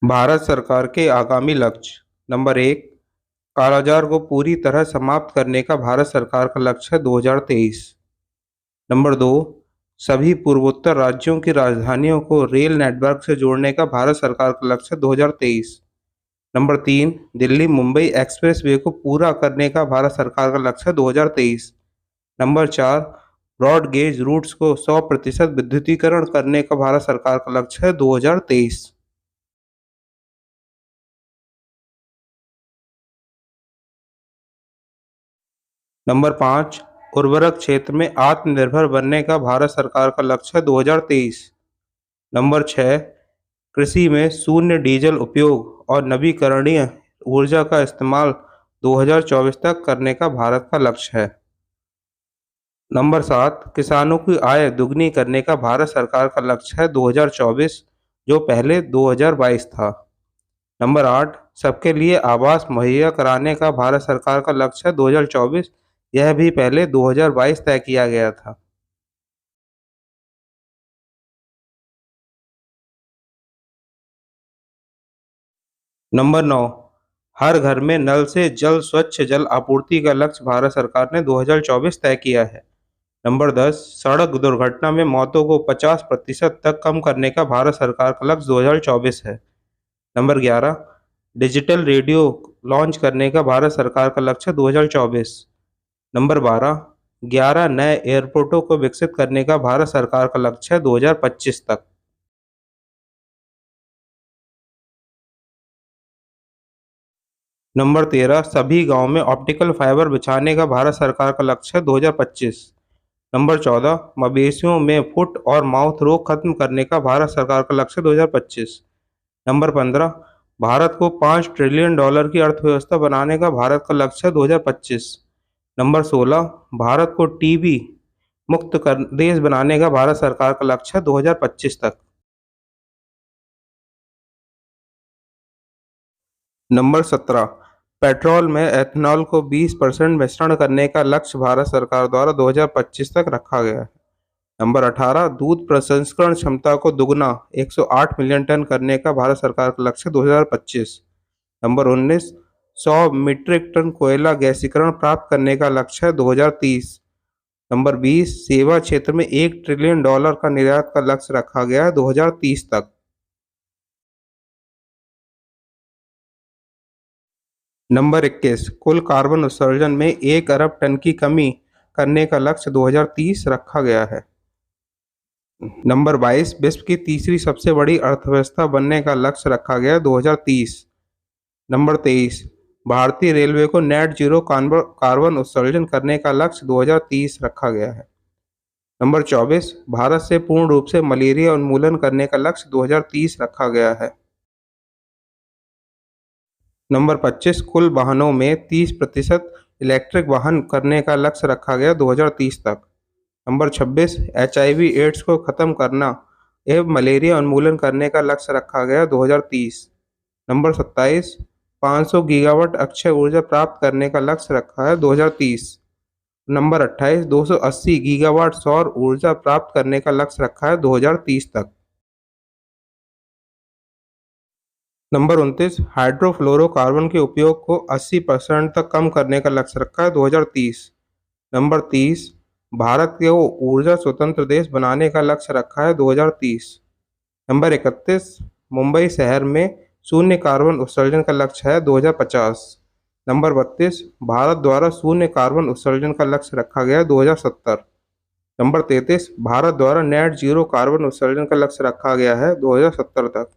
भारत सरकार के आगामी लक्ष्य। नंबर 1, कालाजार को पूरी तरह समाप्त करने का भारत सरकार का लक्ष्य है 2023। नंबर 2, सभी पूर्वोत्तर राज्यों की राजधानियों को रेल नेटवर्क से जोड़ने का भारत सरकार का लक्ष्य है 2023। नंबर 3, दिल्ली मुंबई एक्सप्रेसवे को पूरा करने का भारत सरकार का लक्ष्य है 2023। नंबर 4, ब्रॉड गेज रूट्स को 100% विद्युतीकरण करने का भारत सरकार का लक्ष्य है 2023। नंबर 5, उर्वरक क्षेत्र में आत्मनिर्भर बनने का भारत सरकार का लक्ष्य है 2023। नंबर 6, कृषि में शून्य डीजल उपयोग और नवीकरणीय ऊर्जा का इस्तेमाल 2024 तक करने का भारत का लक्ष्य है। नंबर 7, किसानों की आय दुगनी करने का भारत सरकार का लक्ष्य है 2024, जो पहले 2022 था। नंबर 8, सबके लिए आवास मुहैया कराने का भारत सरकार का लक्ष्य है 2024, यह भी पहले 2022 तय किया गया था। नंबर 9, हर घर में नल से जल स्वच्छ जल आपूर्ति का लक्ष्य भारत सरकार ने 2024 तय किया है। नंबर 10, सड़क दुर्घटना में मौतों को 50% तक कम करने का भारत सरकार का लक्ष्य 2024 है। नंबर 11, डिजिटल रेडियो लॉन्च करने का भारत सरकार का लक्ष्य 2024। नंबर 12, 11 नए एयरपोर्टों को विकसित करने का भारत सरकार का लक्ष्य है 2025 तक। नंबर 13, सभी गांव में ऑप्टिकल फाइबर बिछाने का भारत सरकार का लक्ष्य है 2025। नंबर 14, मवेशियों में फुट और माउथ रोग खत्म करने का भारत सरकार का लक्ष्य 2025। नंबर 15, भारत को $5 ट्रिलियन की अर्थव्यवस्था बनाने का भारत का लक्ष्य है 2025। नंबर 16, भारत को टीबी मुक्त कर देश बनाने का भारत सरकार का लक्ष्य है 2025 तक। नंबर 17, पेट्रोल में एथनॉल को 20% मिश्रण करने का लक्ष्य भारत सरकार द्वारा 2025 तक रखा गया है। नंबर 18, दूध प्रसंस्करण क्षमता को दुगना 108 मिलियन टन करने का भारत सरकार का लक्ष्य 2025। नंबर 19, 100 मीट्रिक टन कोयला गैसीकरण प्राप्त करने का लक्ष्य है 2030। नंबर 20, सेवा क्षेत्र में $1 ट्रिलियन का निर्यात का लक्ष्य रखा गया है 2030 तक। नंबर 21, कुल कार्बन उत्सर्जन में 1 अरब टन की कमी करने का लक्ष्य 2030 रखा गया है। नंबर 22, विश्व की तीसरी सबसे बड़ी अर्थव्यवस्था बनने का लक्ष्य रखा गया है 2030। नंबर 23, भारतीय रेलवे को नेट जीरो कार्बन उत्सर्जन करने का लक्ष्य 2030 रखा गया है। नंबर 24, भारत से पूर्ण रूप से मलेरिया उन्मूलन करने का लक्ष्य 2030 रखा गया है। नंबर 25, कुल वाहनों में 30% इलेक्ट्रिक वाहन करने का लक्ष्य रखा गया 2030 तक। नंबर 26, HIV एड्स को खत्म करना एवं मलेरिया उन्मूलन करने का लक्ष्य रखा गया 2030। नंबर 27, 500 गीगावाट अक्षय ऊर्जा प्राप्त करने का लक्ष्य रखा है 2030। नंबर 28, 280 गीगावाट सौर ऊर्जा प्राप्त करने का लक्ष्य रखा है 2030 तक। नंबर 29, हाइड्रोफ्लोरोकार्बन के उपयोग को 80% तक कम करने का लक्ष्य रखा है 2030। नंबर 30, भारत को ऊर्जा स्वतंत्र देश बनाने का लक्ष्य रखा है 2030। नंबर 31, मुंबई शहर में शून्य कार्बन उत्सर्जन का लक्ष्य है 2050। नंबर 32, भारत द्वारा शून्य कार्बन उत्सर्जन का लक्ष्य रखा गया है 2070। नंबर 33, भारत द्वारा नेट जीरो कार्बन उत्सर्जन का लक्ष्य रखा गया है 2070 तक।